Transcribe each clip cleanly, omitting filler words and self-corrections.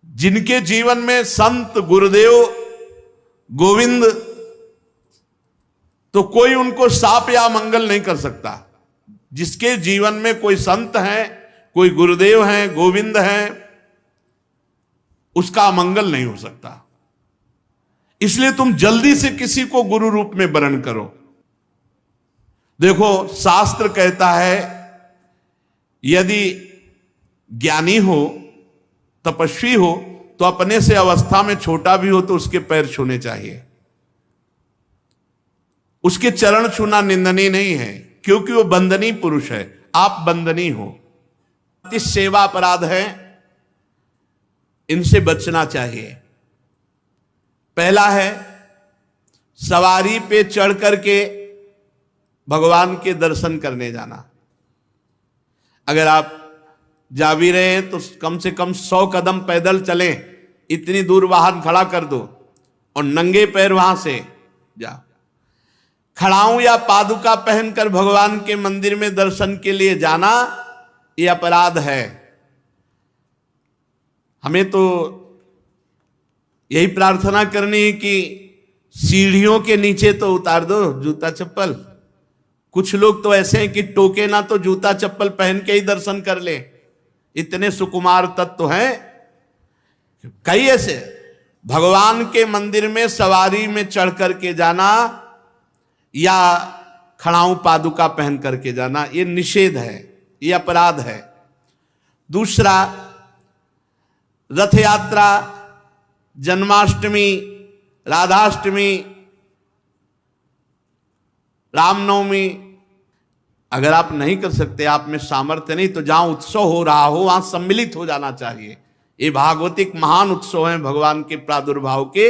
जिनके जीवन में संत गुरुदेव गोविंद, तो कोई उनको शाप या मंगल नहीं कर सकता। जिसके जीवन में कोई संत है, कोई गुरुदेव है, गोविंद है, उसका अमंगल नहीं हो सकता। इसलिए तुम जल्दी से किसी को गुरु रूप में वरण करो। देखो, शास्त्र कहता है यदि ज्ञानी हो, तपस्वी हो, तो अपने से अवस्था में छोटा भी हो तो उसके पैर छूने चाहिए। उसके चरण छूना निंदनीय नहीं है, क्योंकि वो बंदनीय पुरुष है, आप बंदनीय हो। इस सेवा अपराध है, इनसे बचना चाहिए। पहला है सवारी पे चढ़ करके भगवान के दर्शन करने जाना। अगर आप जा भी रहे हैं तो कम से कम 100 कदम पैदल चलें, इतनी दूर वाहन खड़ा कर दो और नंगे पैर वहां से जाओ। खड़ाऊं या पादुका पहनकर भगवान के मंदिर में दर्शन के लिए जाना यह अपराध है। हमें तो यही प्रार्थना करनी है कि सीढ़ियों के नीचे तो उतार दो जूता चप्पल। कुछ लोग तो ऐसे हैं कि टोके ना तो जूता चप्पल पहन के ही दर्शन कर ले। इतने सुकुमार तत्व हैं कई ऐसे। भगवान के मंदिर में सवारी में चढ़ करके जाना या खड़ाऊं पादुका पहन करके जाना, ये निषेध है, ये अपराध है। दूसरा, रथ यात्रा, जन्माष्टमी, राधाष्टमी, रामनवमी, अगर आप नहीं कर सकते, आप में सामर्थ्य नहीं, तो जहां उत्सव हो रहा हो वहां सम्मिलित हो जाना चाहिए। ये भागवतिक महान उत्सव हैं भगवान के प्रादुर्भाव के,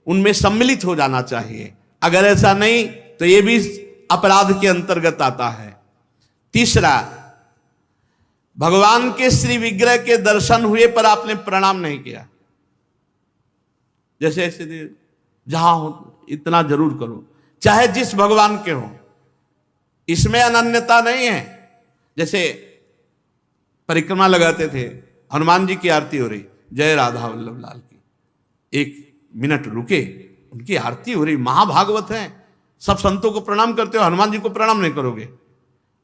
उनमें सम्मिलित हो जाना चाहिए। अगर ऐसा नहीं तो ये भी अपराध के अंतर्गत आता है। तीसरा, भगवान के श्री विग्रह के दर्शन हुए पर आपने प्रणाम नहीं किया। जैसे ऐसे जहां हो इतना जरूर करो, चाहे जिस भगवान के हो, इसमें अनन्यता नहीं है। जैसे परिक्रमा लगाते थे, हनुमान जी की आरती हो रही, जय राधा वल्लभ लाल की, 1 मिनट रुके, उनकी आरती हो रही, महाभागवत है, सब संतों को प्रणाम करते हो, हनुमान जी को प्रणाम नहीं करोगे?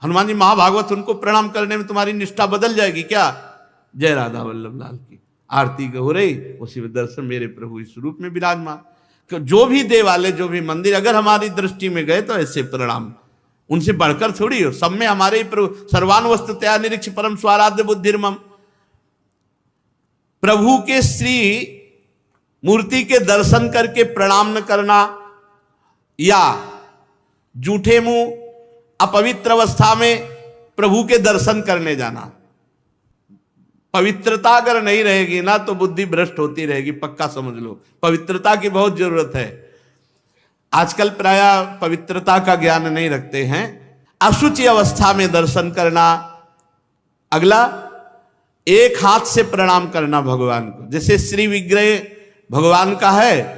हनुमान जी महाभागवत, उनको प्रणाम करने में तुम्हारी निष्ठा बदल जाएगी क्या? जय राधा वल्लभ लाल की आरती हो रही, उसी में दर्शन मेरे प्रभु इस रूप में विराजमान। जो भी देवालय, जो भी मंदिर अगर हमारी दृष्टि में गए तो ऐसे प्रणाम, उनसे बढ़कर थोड़ी हो। सब में हमारे प्रभु सर्वान वस्तुतया निरीक्ष परम स्वाराध्य बुद्धिर्मम। प्रभु के श्री मूर्ति के दर्शन करके प्रणाम न करना या जूठे मुंह अपवित्र अवस्था में प्रभु के दर्शन करने जाना। पवित्रता अगर नहीं रहेगी ना तो बुद्धि भ्रष्ट होती रहेगी, पक्का समझ लो। पवित्रता की बहुत जरूरत है। आजकल प्राय पवित्रता का ज्ञान नहीं रखते हैं। अशुचि अवस्था में दर्शन करना। अगला, एक हाथ से प्रणाम करना भगवान को। जैसे श्री विग्रह भगवान का है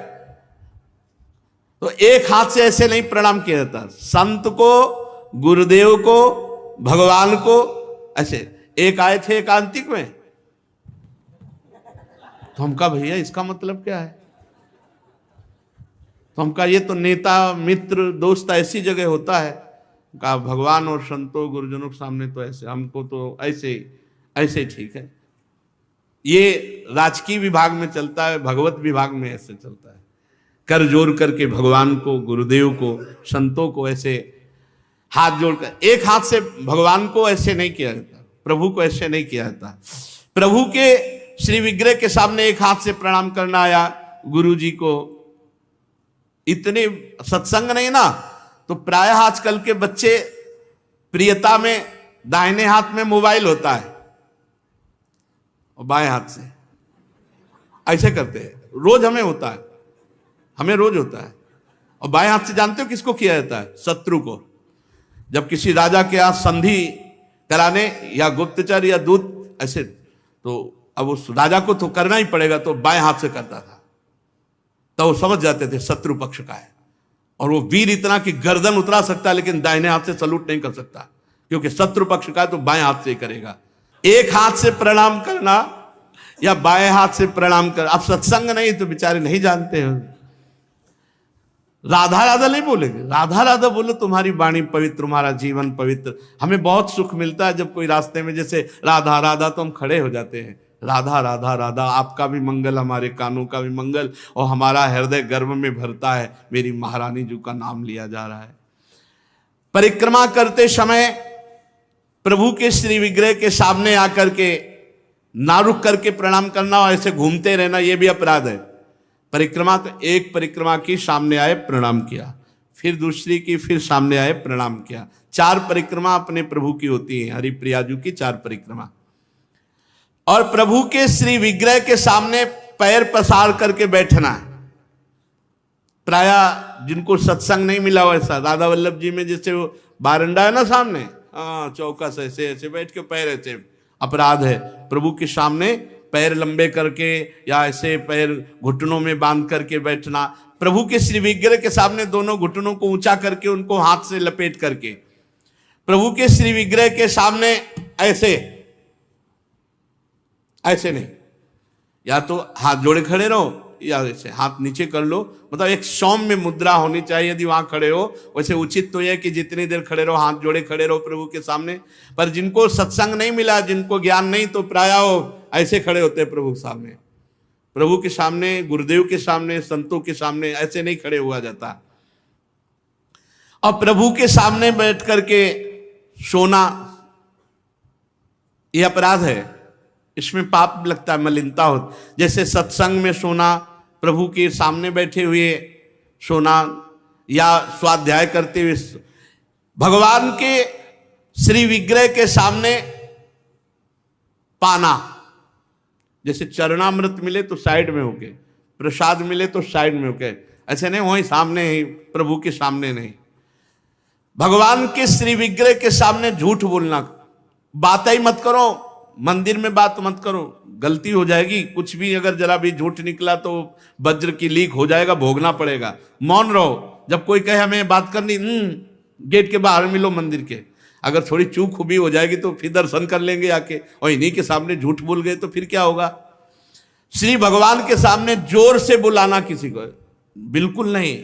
तो एक हाथ से ऐसे नहीं प्रणाम किया जाता। संत को, गुरुदेव को, भगवान को ऐसे। एक आए थे एकांतिक में, तो हम कहा भैया इसका मतलब क्या है? तो हम कहा ये तो नेता मित्र दोस्त ऐसी जगह होता है। कहा भगवान और संतों गुरुजनों के सामने तो ऐसे, हमको तो ऐसे ठीक है। ये राजकीय विभाग में चलता है, भगवत विभाग में ऐसे चलता है। कर जोड़ करके भगवान को, गुरुदेव को, संतों को ऐसे हाथ जोड़कर, एक हाथ से भगवान को ऐसे नहीं किया जाता, प्रभु को ऐसे नहीं किया जाता। प्रभु के श्री विग्रह के सामने एक हाथ से प्रणाम करना या गुरु जी को। इतने सत्संग नहीं ना, तो प्रायः आजकल के बच्चे प्रियता में दाहिने हाथ में मोबाइल होता है और बाएं हाथ से ऐसे करते हैं। रोज हमें होता है, हमें रोज होता है। और बाएं हाथ से जानते हो किसको किया जाता है? शत्रु को। जब किसी राजा के यहाँ संधि कराने या गुप्तचर या दूत ऐसे, तो अब उस राजा को तो करना ही पड़ेगा, तो बाएं हाथ से करता था। तो वो समझ जाते थे शत्रु पक्ष का है। और वो वीर इतना कि गर्दन उतरा सकता है लेकिन दाहिने हाथ से सलूट नहीं कर सकता, क्योंकि शत्रु पक्ष का है तो बाएं हाथ से ही करेगा। एक हाथ से प्रणाम करना या बाएं हाथ से प्रणाम कर। अब सत्संग नहीं तो बेचारे नहीं जानते हो, राधा राधा नहीं बोलेंगे, राधा राधा बोलो तुम्हारी वाणी पवित्र, तुम्हारा जीवन पवित्र। हमें बहुत सुख मिलता है जब कोई रास्ते में जैसे राधा राधा तो हम खड़े हो जाते हैं, राधा राधा राधा, आपका भी मंगल, हमारे कानों का भी मंगल, और हमारा हृदय गर्व में भरता है, मेरी महारानी जी का नाम लिया जा रहा है। परिक्रमा करते समय प्रभु के श्री विग्रह के सामने आकर के ना रुक करके प्रणाम करना और ऐसे घूमते रहना, यह भी अपराध है। परिक्रमा तो एक परिक्रमा की, सामने आए प्रणाम किया, फिर दूसरी की, फिर सामने आए प्रणाम किया। 4 परिक्रमा अपने प्रभु की होती है, हरिप्रियाजू की 4 परिक्रमा। और प्रभु के श्री विग्रह के सामने पैर पसार करके बैठना है। प्राय जिनको सत्संग नहीं मिला वैसा, राधा वल्लभ जी में जैसे वो बारंडा है ना सामने, हाँ चौकस ऐसे ऐसे बैठ के पैर ऐसे, अपराध है। प्रभु के सामने पैर लंबे करके या ऐसे पैर घुटनों में बांध करके बैठना। प्रभु के श्री विग्रह के सामने दोनों घुटनों को ऊंचा करके उनको हाथ से लपेट करके प्रभु के श्री विग्रह के सामने ऐसे ऐसे नहीं, या तो हाथ जोड़े खड़े रहो या ऐसे हाथ नीचे कर लो, मतलब एक सौम्य मुद्रा होनी चाहिए। यदि वहां खड़े हो वैसे उचित तो यह कि जितनी देर खड़े रहो हाथ जोड़े खड़े रहो प्रभु के सामने। पर जिनको सत्संग नहीं मिला, जिनको ज्ञान नहीं, तो प्राय ऐसे खड़े होते हैं प्रभु के सामने, प्रभु के सामने, गुरुदेव के सामने, संतों के सामने ऐसे नहीं खड़े हुआ जाता। और प्रभु के सामने बैठ करके सोना यह अपराध है, इसमें पाप लगता है, मलिनता हो। जैसे सत्संग में सोना, प्रभु के सामने बैठे हुए सोना, या स्वाध्याय करते हुए, भगवान के श्री विग्रह के सामने पाना, जैसे चरणामृत मिले तो साइड में होके, प्रसाद मिले तो साइड में होके, ऐसे नहीं वहीं सामने ही, प्रभु के सामने नहीं। भगवान के श्री विग्रह के सामने झूठ बोलना, बात ही मत करो, मंदिर में बात मत करो, गलती हो जाएगी। कुछ भी अगर जरा भी झूठ निकला तो वज्र की लीक हो जाएगा, भोगना पड़ेगा। मौन रहो, जब कोई कहे हमें बात करनी, गेट के बाहर मिलो मंदिर के। अगर थोड़ी चूक भी हो जाएगी तो फिर दर्शन कर लेंगे आके, और इन्हीं के सामने झूठ बोल गए तो फिर क्या होगा। श्री भगवान के सामने जोर से बुलाना किसी को बिल्कुल नहीं।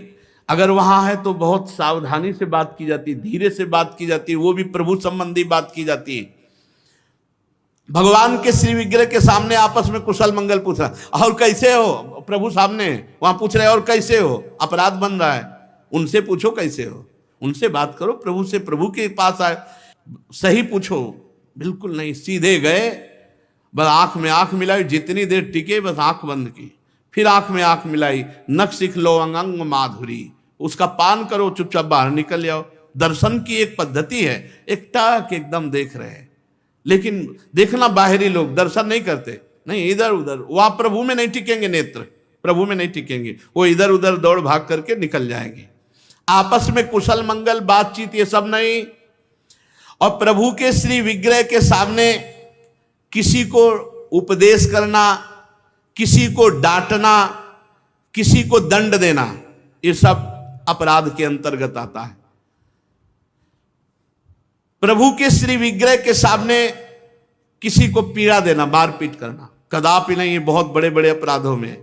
अगर वहां है तो बहुत सावधानी से बात की जाती, धीरे से बात की जाती, वो भी प्रभु संबंधी बात की जाती है। भगवान के श्री विग्रह के सामने आपस में कुशल मंगल पूछ रहा, और कैसे हो, प्रभु सामने वहां पूछ रहे और कैसे हो, अपराध बन रहा है। उनसे पूछो कैसे हो, उनसे बात करो, प्रभु से, प्रभु के पास आए सही पूछो। बिल्कुल नहीं, सीधे गए, बस आंख में आंख मिलाई, जितनी देर टिके बस आंख बंद की, फिर आंख में आंख मिलाई, नख सिख लो अंग माधुरी, उसका पान करो, चुपचाप बाहर निकल जाओ। दर्शन की एक पद्धति है, एक टाक एकदम देख रहे हैं, लेकिन देखना बाहरी लोग दर्शन नहीं करते, नहीं इधर उधर, वहां प्रभु में नहीं टिकेंगे, नेत्र प्रभु में नहीं टिकेंगे, वो इधर उधर दौड़ भाग करके निकल जाएंगे। आपस में कुशल मंगल बातचीत ये सब नहीं। और प्रभु के श्री विग्रह के सामने किसी को उपदेश करना, किसी को डांटना, किसी को दंड देना, ये सब अपराध के अंतर्गत आता है। प्रभु के श्री विग्रह के सामने किसी को पीड़ा देना, मारपीट करना, कदापि नहीं, ये बहुत बड़े बड़े अपराधों में।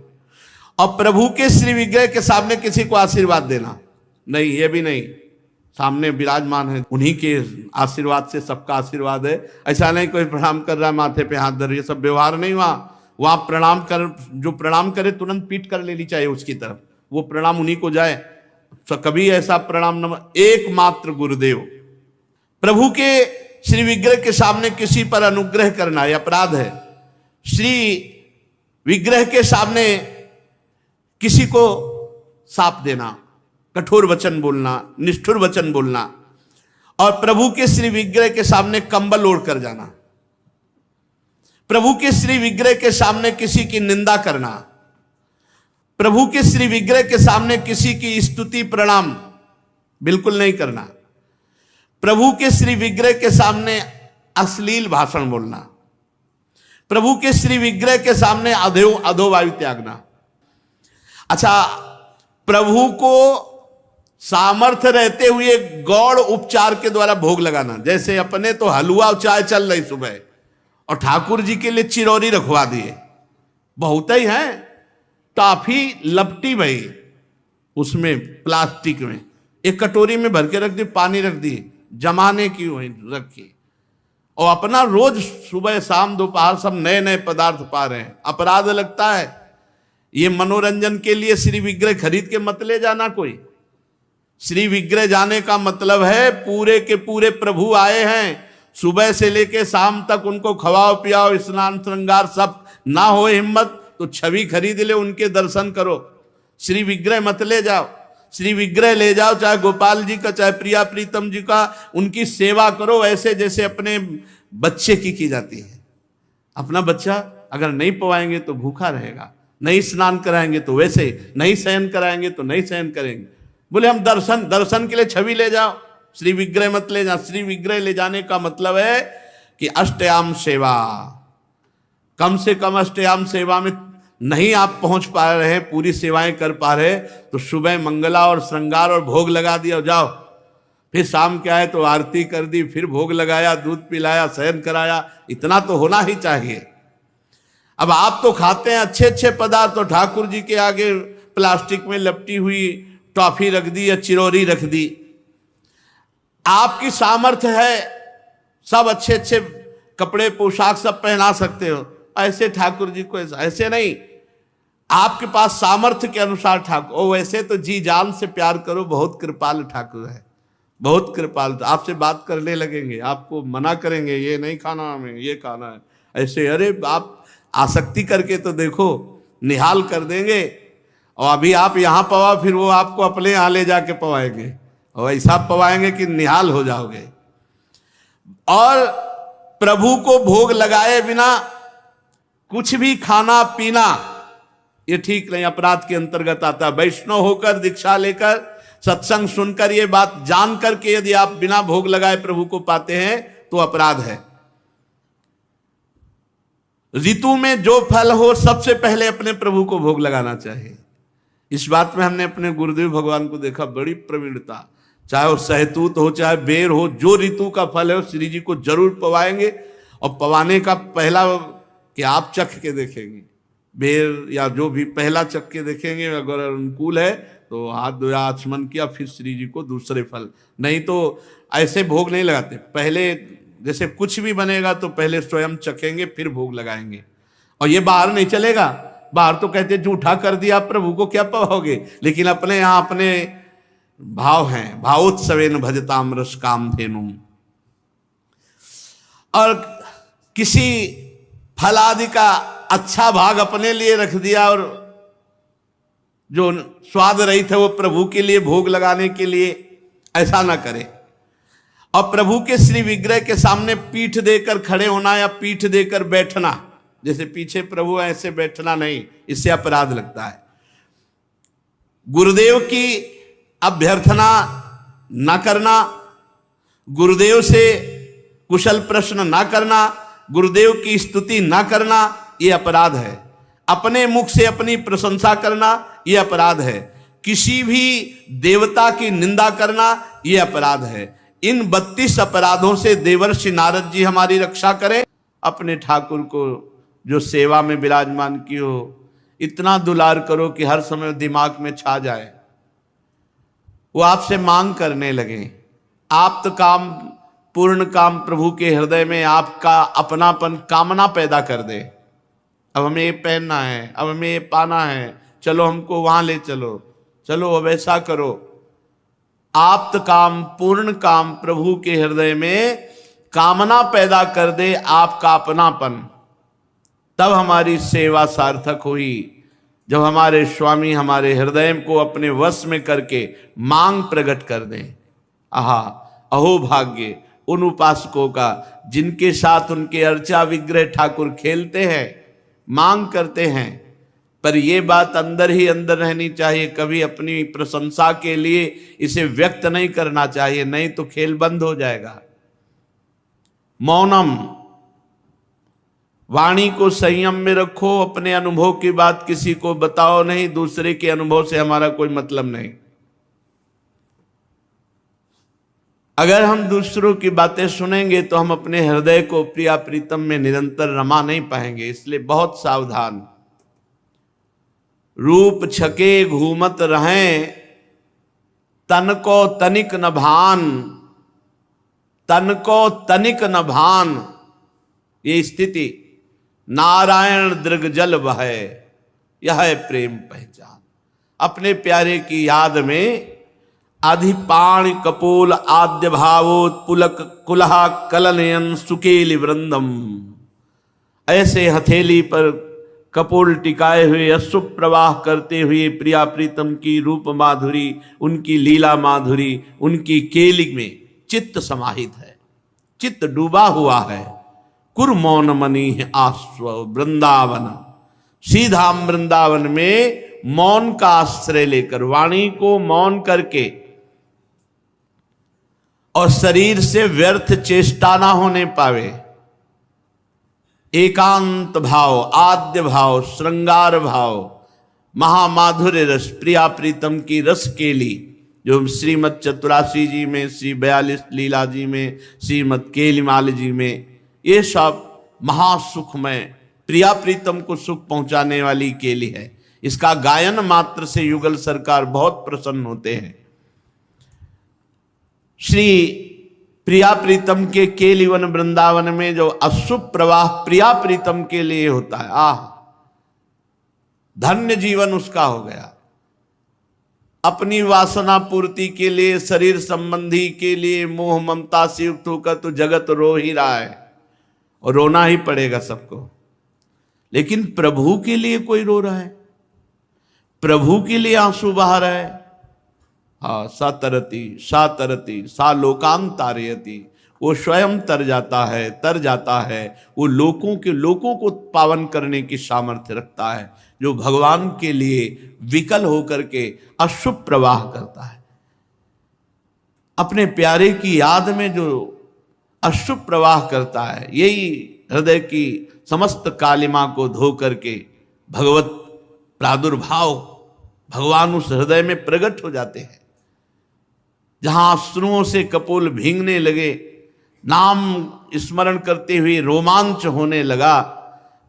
और प्रभु के श्री विग्रह के सामने किसी को आशीर्वाद देना, नहीं, ये भी नहीं। सामने विराजमान है, उन्हीं के आशीर्वाद से सबका आशीर्वाद है। ऐसा नहीं कोई प्रणाम कर रहा है माथे पे हाथ धर, ये सब व्यवहार नहीं। वहां प्रणाम कर, जो प्रणाम करे तुरंत पीठ कर लेनी चाहिए उसकी तरफ, वो प्रणाम उन्हीं को जाए। तो कभी ऐसा प्रणाम न, एकमात्र गुरुदेव। प्रभु के श्री विग्रह के सामने किसी पर अनुग्रह करना यह अपराध है। श्री विग्रह के सामने किसी को साप देना, कठोर वचन बोलना, निष्ठुर वचन बोलना, और प्रभु के श्री विग्रह के सामने कंबल ओढ़ कर जाना, प्रभु के श्री विग्रह के सामने किसी की निंदा करना, प्रभु के श्री विग्रह के सामने किसी की स्तुति प्रणाम बिल्कुल नहीं करना, प्रभु के श्री विग्रह के सामने अश्लील भाषण बोलना, प्रभु के श्री विग्रह के सामने अधोवायु त्यागना। अच्छा, प्रभु को सामर्थ्य रहते हुए गौड़ उपचार के द्वारा भोग लगाना, जैसे अपने तो हलवा और चाय चल रही सुबह और ठाकुर जी के लिए चिरौरी रखवा दिए, बहुत ही है। टॉफी लपटी भई उसमें प्लास्टिक में, एक कटोरी में भर के रख दी, पानी रख दी, जमाने की वही रखी, और अपना रोज सुबह शाम दोपहर सब नए नए पदार्थ पा रहे हैं। अपराध लगता है। ये मनोरंजन के लिए श्री विग्रह खरीद के मत ले जाना कोई। श्री विग्रह जाने का मतलब है पूरे के पूरे प्रभु आए हैं, सुबह से लेके शाम तक उनको खवाओ पियाओ, स्नान श्रृंगार सब ना हो हिम्मत तो छवि खरीद ले, उनके दर्शन करो। श्री विग्रह मत ले जाओ। श्री विग्रह ले जाओ, चाहे गोपाल जी का चाहे प्रिया प्रीतम जी का, उनकी सेवा करो ऐसे जैसे अपने बच्चे की जाती है। अपना बच्चा अगर नहीं पवाएंगे तो भूखा रहेगा, नहीं स्नान कराएंगे तो वैसे, नहीं शयन कराएंगे तो नहीं शयन करेंगे। बोले हम दर्शन के लिए छवि ले जाओ, श्री विग्रह मत ले जाओ। श्री विग्रह ले जाने का मतलब है कि अष्टयाम सेवा, कम से कम अष्टयाम सेवा में नहीं आप पहुंच पा रहे हैं, पूरी सेवाएं कर पा रहे, तो सुबह मंगला और श्रृंगार और भोग लगा दिया और जाओ। फिर शाम के आए तो आरती कर दी, फिर भोग लगाया, दूध पिलाया, शयन कराया, इतना तो होना ही चाहिए। अब आप तो खाते हैं अच्छे अच्छे पदार्थ, तो ठाकुर जी के आगे प्लास्टिक में लपटी हुई टॉफी रख दी या चिरौरी रख दी। आपकी सामर्थ्य है, सब अच्छे अच्छे कपड़े पोशाक सब पहना सकते हो, ऐसे ठाकुर जी को ऐसे नहीं। आपके पास सामर्थ्य के अनुसार ठाकुर, ओ वैसे तो जी जान से प्यार करो, बहुत कृपाल ठाकुर है, बहुत कृपाल। आपसे बात करने लगेंगे, आपको मना करेंगे, ये नहीं खाना हमें, ये खाना है ऐसे। अरे आप आसक्ति करके तो देखो, निहाल कर देंगे। और अभी आप यहाँ पवा, फिर वो आपको अपने यहाँ ले जाके पवाएंगे, और ऐसा पवाएंगे कि निहाल हो जाओगे। और प्रभु को भोग लगाए बिना कुछ भी खाना पीना ये ठीक नहीं, अपराध के अंतर्गत आता है। वैष्णव होकर दीक्षा लेकर सत्संग सुनकर ये बात जान करके यदि आप बिना भोग लगाए प्रभु को पाते हैं तो अपराध है। ऋतु में जो फल हो सबसे पहले अपने प्रभु को भोग लगाना चाहिए। इस बात में हमने अपने गुरुदेव भगवान को देखा, बड़ी प्रवीणता। चाहे वो सहतूत हो चाहे बेर हो, जो ऋतु का फल है वो श्री जी को जरूर पवाएंगे। और पवाने का पहला कि आप चख के देखेंगे, बेर या जो भी पहला चख के देखेंगे, अगर अनुकूल है तो हाथ धोया आचमन किया, फिर श्री जी को दूसरे फल। नहीं तो ऐसे भोग नहीं लगाते, पहले जैसे कुछ भी बनेगा तो पहले स्वयं चखेंगे फिर भोग लगाएंगे। और ये बाहर नहीं चलेगा, बाहर तो कहते जूठा कर दिया प्रभु को क्या पवाओगे, लेकिन अपने यहाँ अपने भाव हैं, भावोत्सवेन भजताम रस काम धेनुम। और किसी फल आदि का अच्छा भाग अपने लिए रख दिया और जो स्वाद रहित है वो प्रभु के लिए भोग लगाने के लिए, ऐसा ना करें। और प्रभु के श्री विग्रह के सामने पीठ देकर खड़े होना या पीठ देकर बैठना, जैसे पीछे प्रभु है ऐसे बैठना नहीं, इससे अपराध लगता है। गुरुदेव की अभ्यर्थना ना करना, गुरुदेव से कुशल प्रश्न ना करना, गुरुदेव की स्तुति ना करना, ये अपराध है। अपने मुख से अपनी प्रशंसा करना ये अपराध है। किसी भी देवता की निंदा करना ये अपराध है। इन 32 अपराधों से देवर्षि नारद जी हमारी रक्षा करें। अपने ठाकुर को जो सेवा में विराजमान की हो, इतना दुलार करो कि हर समय दिमाग में छा जाए, वो आपसे मांग करने लगे। आप तो काम पूर्ण काम प्रभु के हृदय में आपका अपनापन कामना पैदा कर दे। अब हमें ये पहनना है, अब हमें ये पाना है, चलो हमको वहां ले चलो, चलो अब ऐसा करो। आप्त काम पूर्ण काम प्रभु के हृदय में कामना पैदा कर दे, आपका अपनापन, तब हमारी सेवा सार्थक हुई। जब हमारे स्वामी हमारे हृदय को अपने वश में करके मांग प्रकट कर दें। आहा अहो भाग्य उन उपासकों का जिनके साथ उनके अर्चा विग्रह ठाकुर खेलते हैं, मांग करते हैं। पर यह बात अंदर ही अंदर रहनी चाहिए, कभी अपनी प्रशंसा के लिए इसे व्यक्त नहीं करना चाहिए, नहीं तो खेल बंद हो जाएगा। मौनम, वाणी को संयम में रखो, अपने अनुभव की बात किसी को बताओ नहीं, दूसरे के अनुभव से हमारा कोई मतलब नहीं। अगर हम दूसरों की बातें सुनेंगे तो हम अपने हृदय को प्रिया प्रीतम में निरंतर रमा नहीं पाएंगे। इसलिए बहुत सावधान। रूप छके घूमत रहें, तन को तनिक न भान, तन को तनिक न भान। ये स्थिति नारायण दृग जल बहे, यह है प्रेम पहचान। अपने प्यारे की याद में अधिपाण कपोल आद्य भावोत्पुलक कुलहा कलनयन सुकेली वृंदम। ऐसे हथेली पर कपोल टिकाए हुए अश्रुप प्रवाह करते हुए प्रिया प्रीतम की रूप माधुरी, उनकी लीला माधुरी, उनकी केली में चित्त समाहित है, चित्त डूबा हुआ है। कुरमौन मनी आस्व वृंदावन, सीधा वृंदावन में मौन का आश्रय लेकर, वाणी को मौन करके और शरीर से व्यर्थ चेष्टा ना होने पावे, एकांत भाव, आद्य भाव, श्रृंगार भाव, महामाधुर्य रस, प्रिया प्रीतम की रस केली जो श्रीमद चतुरासी जी में, श्री 42 लीला जी में, श्रीमद केलीमाल जी में, ये सब महासुखमय प्रिया प्रीतम को सुख पहुंचाने वाली केली है। इसका गायन मात्र से युगल सरकार बहुत प्रसन्न होते हैं। श्री प्रिया प्रीतम के केलीवन वृंदावन में जो अश्रुप प्रवाह प्रिया प्रीतम के लिए होता है, आह धन्य जीवन उसका हो गया। अपनी वासना पूर्ति के लिए, शरीर संबंधी के लिए मोह ममता से युक्त होकर तो जगत रो ही रहा है और रोना ही पड़ेगा सबको, लेकिन प्रभु के लिए कोई रो रहा है, प्रभु के लिए आंसू बहा रहा है। हाँ, सा तरती सा लोकान तारयति, वो स्वयं तर जाता है, वो लोगों को पावन करने की सामर्थ्य रखता है, जो भगवान के लिए विकल होकर के अशुभ प्रवाह करता है। अपने प्यारे की याद में जो अशुभ प्रवाह करता है, यही हृदय की समस्त कालिमा को धो करके भगवत प्रादुर्भाव, भगवान उस हृदय में प्रकट हो जाते हैं। जहां अश्रुओं से कपोल भींगने लगे, नाम स्मरण करते हुए रोमांच होने लगा,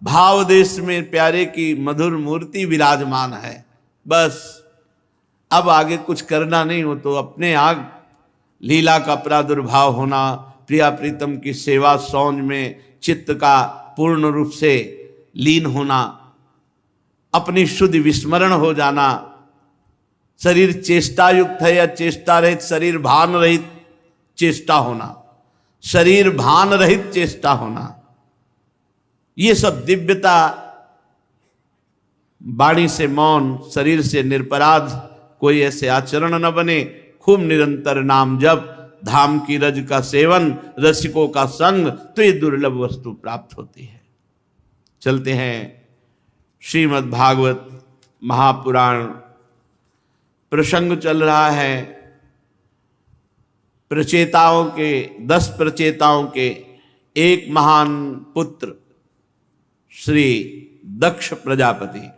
भाव देश में प्यारे की मधुर मूर्ति विराजमान है। बस अब आगे कुछ करना नहीं हो तो अपने आग लीला का प्रादुर्भाव होना, प्रिया प्रीतम की सेवा सौंज में चित्त का पूर्ण रूप से लीन होना, अपनी शुद्ध विस्मरण हो जाना, शरीर चेष्टा युक्त है या चेष्टा रहित, शरीर भान रहित चेष्टा होना, शरीर भान रहित चेष्टा होना, ये सब दिव्यता, वाणी से मौन, शरीर से निरपराध, कोई ऐसे आचरण न बने, खूब निरंतर नाम जप, धाम की रज का सेवन, रसिकों का संग, तो ये दुर्लभ वस्तु प्राप्त होती है। चलते हैं श्रीमद् भागवत महापुराण, प्रसंग चल रहा है प्रचेताओं के, 10 प्रचेताओं के एक महान पुत्र श्री दक्ष प्रजापति।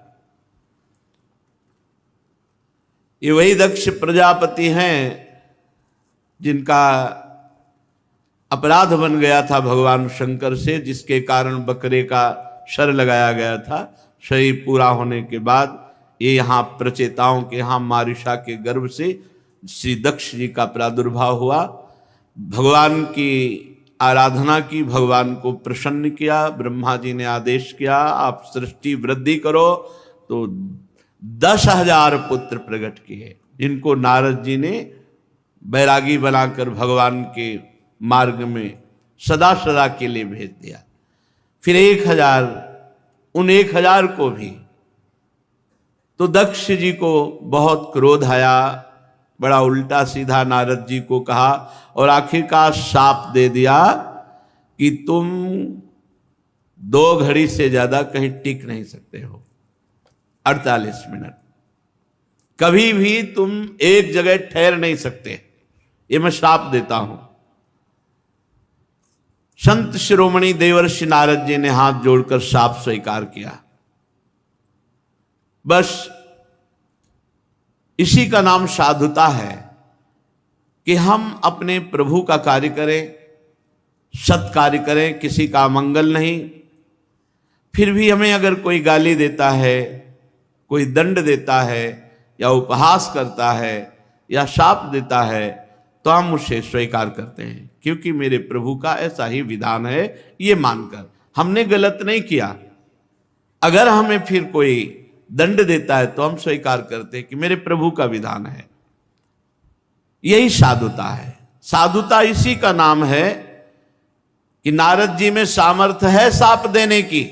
ये वही दक्ष प्रजापति हैं जिनका अपराध बन गया था भगवान शंकर से, जिसके कारण बकरे का शर लगाया गया था। शरीर पूरा होने के बाद ये यहाँ प्रचेताओं के यहाँ मारिशा के गर्भ से श्री दक्ष जी का प्रादुर्भाव हुआ। भगवान की आराधना की, भगवान को प्रसन्न किया। ब्रह्मा जी ने आदेश किया आप सृष्टि वृद्धि करो, तो 10,000 पुत्र प्रकट किए, जिनको नारद जी ने बैरागी बनाकर भगवान के मार्ग में सदा सदा के लिए भेज दिया। फिर 1,000, उन 1,000 को भी, तो दक्ष जी को बहुत क्रोध आया, बड़ा उल्टा सीधा नारद जी को कहा और आखिरकार शाप दे दिया कि तुम 2 घड़ी से ज्यादा कहीं टिक नहीं सकते हो, 48 मिनट कभी भी तुम एक जगह ठहर नहीं सकते, ये मैं शाप देता हूं। संत शिरोमणि देवर्षि नारद जी ने हाथ जोड़कर शाप स्वीकार किया। बस इसी का नाम साधुता है कि हम अपने प्रभु का कार्य करें, सत कार्य करें, किसी का मंगल नहीं। फिर भी हमें अगर कोई गाली देता है कोई दंड देता है या उपहास करता है या शाप देता है तो हम उसे स्वीकार करते हैं, क्योंकि मेरे प्रभु का ऐसा ही विधान है, ये मानकर हमने गलत नहीं किया। अगर हमें फिर कोई दंड देता है तो हम स्वीकार करते हैं कि मेरे प्रभु का विधान है। यही साधुता है। साधुता इसी का नाम है कि नारद जी में सामर्थ्य है शाप देने की,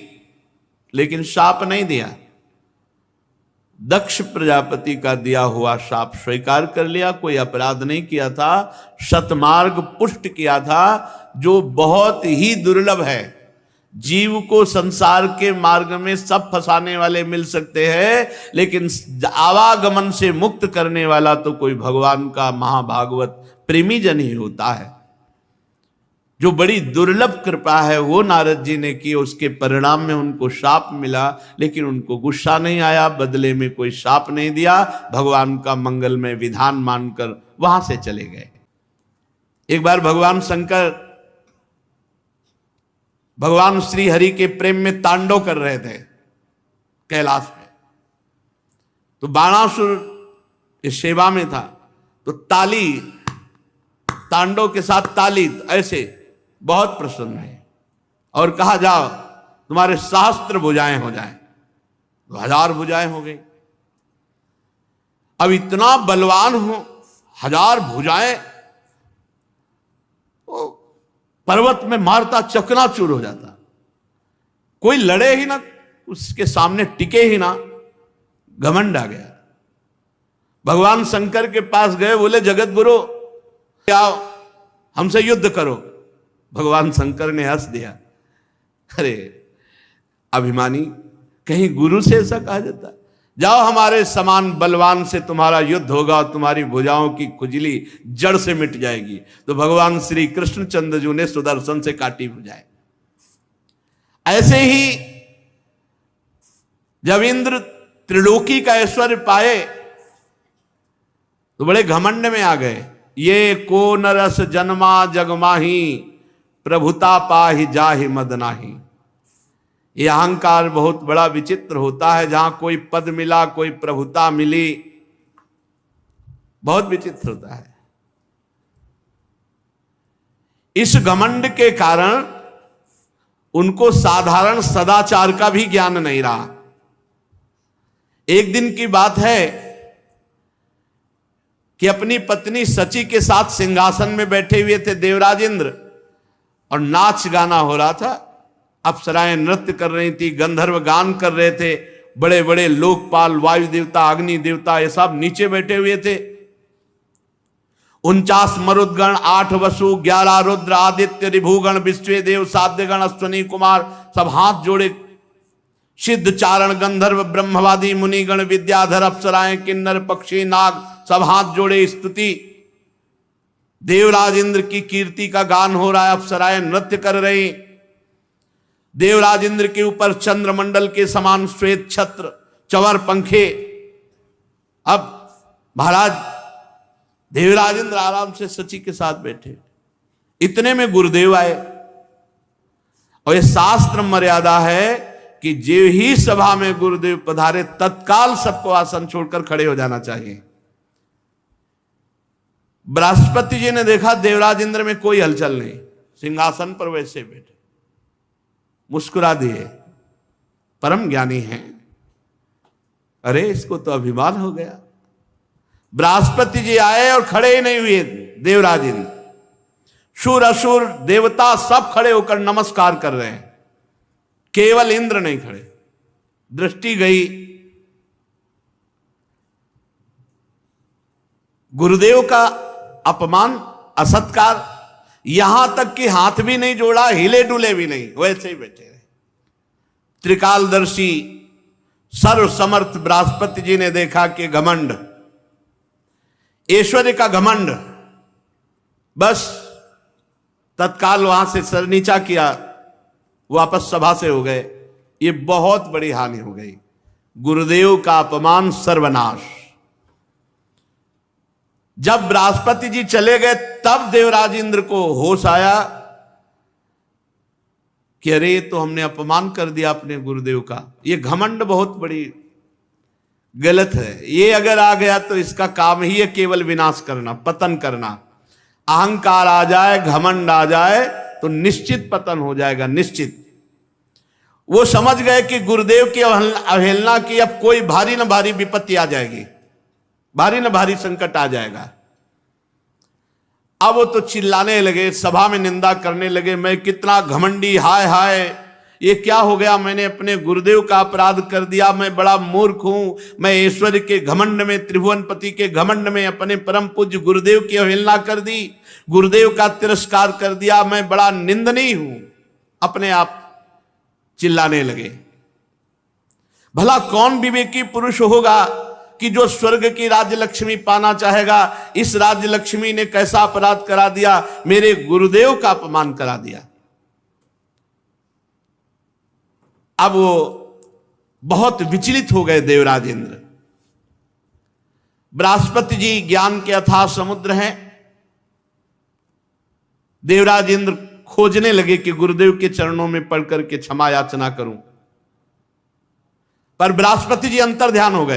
लेकिन शाप नहीं दिया। दक्ष प्रजापति का दिया हुआ शाप स्वीकार कर लिया, कोई अपराध नहीं किया था, सतमार्ग पुष्ट किया था, जो बहुत ही दुर्लभ है। जीव को संसार के मार्ग में सब फंसाने वाले मिल सकते हैं, लेकिन आवागमन से मुक्त करने वाला तो कोई भगवान का महाभागवत प्रेमी जन ही होता है। जो बड़ी दुर्लभ कृपा है वो नारद जी ने की, उसके परिणाम में उनको शाप मिला, लेकिन उनको गुस्सा नहीं आया, बदले में कोई शाप नहीं दिया, भगवान का मंगलमय विधान मानकर वहां से चले गए। एक बार भगवान शंकर भगवान श्री हरि के प्रेम में तांडव कर रहे थे कैलाश में, तो बाणासुर इस सेवा में था, तो ताली, तांडव के साथ ताली ऐसे बहुत प्रसन्न है और कहा जाओ तुम्हारे सहस्त्र भुजाएं हो जाएं, 1000 भुजाएं हो गई। अब इतना बलवान हो, 1000 भुजाएं, पर्वत में मारता चकनाचूर हो जाता, कोई लड़े ही ना, उसके सामने टिके ही ना, घमंड आ गया। भगवान शंकर के पास गए, बोले जगत गुरु आओ हमसे युद्ध करो। भगवान शंकर ने हंस दिया, अरे अभिमानी, कहीं गुरु से ऐसा कहा जाता? जाओ हमारे समान बलवान से तुम्हारा युद्ध होगा और तुम्हारी भुजाओं की खुजली जड़ से मिट जाएगी। तो भगवान श्री कृष्णचंद्र जी ने सुदर्शन से काटी भुजाएं। ऐसे ही जब इंद्र त्रिलोकी का ऐश्वर्य पाए तो बड़े घमंड में आ गए। ये को नरस जन्मा जगमाही, प्रभुता पाहि जाहि मद नाही। ये अहंकार बहुत बड़ा विचित्र होता है। जहां कोई पद मिला, कोई प्रभुता मिली, बहुत विचित्र होता है। इस घमंड के कारण उनको साधारण सदाचार का भी ज्ञान नहीं रहा। एक दिन की बात है कि अपनी पत्नी सची के साथ सिंहासन में बैठे हुए थे देवराज इंद्र, और नाच गाना हो रहा था। अप्सराएं नृत्य कर रही थी, गंधर्व गान कर रहे थे, बड़े बड़े लोकपाल, वायु देवता, अग्नि देवता, ये सब नीचे बैठे हुए थे। 49 मरुदगण, 8 वसु, 11 रुद्र, आदित्य, रिभुगण, विश्वे देव, साध्यगण, अश्वनी कुमार सब हाथ जोड़े। सिद्ध, चारण, गंधर्व, ब्रह्मवादी, मुनिगण, विद्याधर, अप्सराएं, किन्नर, पक्षी, नाग सब हाथ जोड़े स्तुति। देवराज इंद्र की कीर्ति का गान हो रहा है, अप्सराएं नृत्य कर रही। देवराज इंद्र के ऊपर चंद्रमंडल के समान श्वेत छत्र, चवर पंखे। अब महाराज देवराज इंद्र आराम से सची के साथ बैठे, इतने में गुरुदेव आए। और ये शास्त्र मर्यादा है कि जो ही सभा में गुरुदेव पधारे तत्काल सबको आसन छोड़कर खड़े हो जाना चाहिए। बृहस्पति जी ने देखा देवराज इंद्र में कोई हलचल नहीं, सिंहासन पर वैसे बैठे, मुस्कुरा दिए, परम ज्ञानी हैं। अरे इसको तो अभिमान हो गया। बृहस्पति जी आए और खड़े ही नहीं हुए देवराज इंद्र। शूर असुर देवता सब खड़े होकर नमस्कार कर रहे हैं, केवल इंद्र नहीं खड़े। दृष्टि गई, गुरुदेव का अपमान, असत्कार, यहां तक कि हाथ भी नहीं जोड़ा, हिले डुले भी नहीं, वैसे ही बैठे रहे। त्रिकालदर्शी सर्व समर्थ बृहस्पति जी ने देखा कि घमंड, ऐश्वर्य का घमंड, बस तत्काल वहां से सर नीचा किया, वापस सभा से हो गए। ये बहुत बड़ी हानि हो गई। गुरुदेव का अपमान, सर्वनाश। जब बृहस्पति जी चले गए तब देवराज इंद्र को होश आया कि अरे तो हमने अपमान कर दिया अपने गुरुदेव का। ये घमंड बहुत बड़ी गलत है। ये अगर आ गया तो इसका काम ही है केवल विनाश करना, पतन करना। अहंकार आ जाए, घमंड आ जाए तो निश्चित पतन हो जाएगा, निश्चित। वो समझ गए कि गुरुदेव की अवहेलना की, अब कोई भारी न भारी विपत्ति आ जाएगी, भारी न भारी संकट आ जाएगा। अब वो तो चिल्लाने लगे, सभा में निंदा करने लगे, मैं कितना घमंडी, हाय हाय ये क्या हो गया, मैंने अपने गुरुदेव का अपराध कर दिया, मैं बड़ा मूर्ख हूं, मैं ऐश्वर्य के घमंड में, त्रिभुवनपति के घमंड में अपने परम पूज्य गुरुदेव की अवहेलना कर दी, गुरुदेव का तिरस्कार कर दिया, मैं बड़ा निंदनीय हूं। अपने आप चिल्लाने लगे। भला कौन विवेकी पुरुष होगा कि जो स्वर्ग की राज्य लक्ष्मी पाना चाहेगा? इस राज्य लक्ष्मी ने कैसा अपराध करा दिया, मेरे गुरुदेव का अपमान करा दिया। अब वो बहुत विचलित हो गए देवराज इंद्र। बृहस्पति जी ज्ञान के अथाह समुद्र हैं। देवराज इंद्र खोजने लगे कि गुरुदेव के चरणों में पढ़ करके क्षमा याचना करूं, पर बृहस्पति जी अंतर ध्यान हो गए।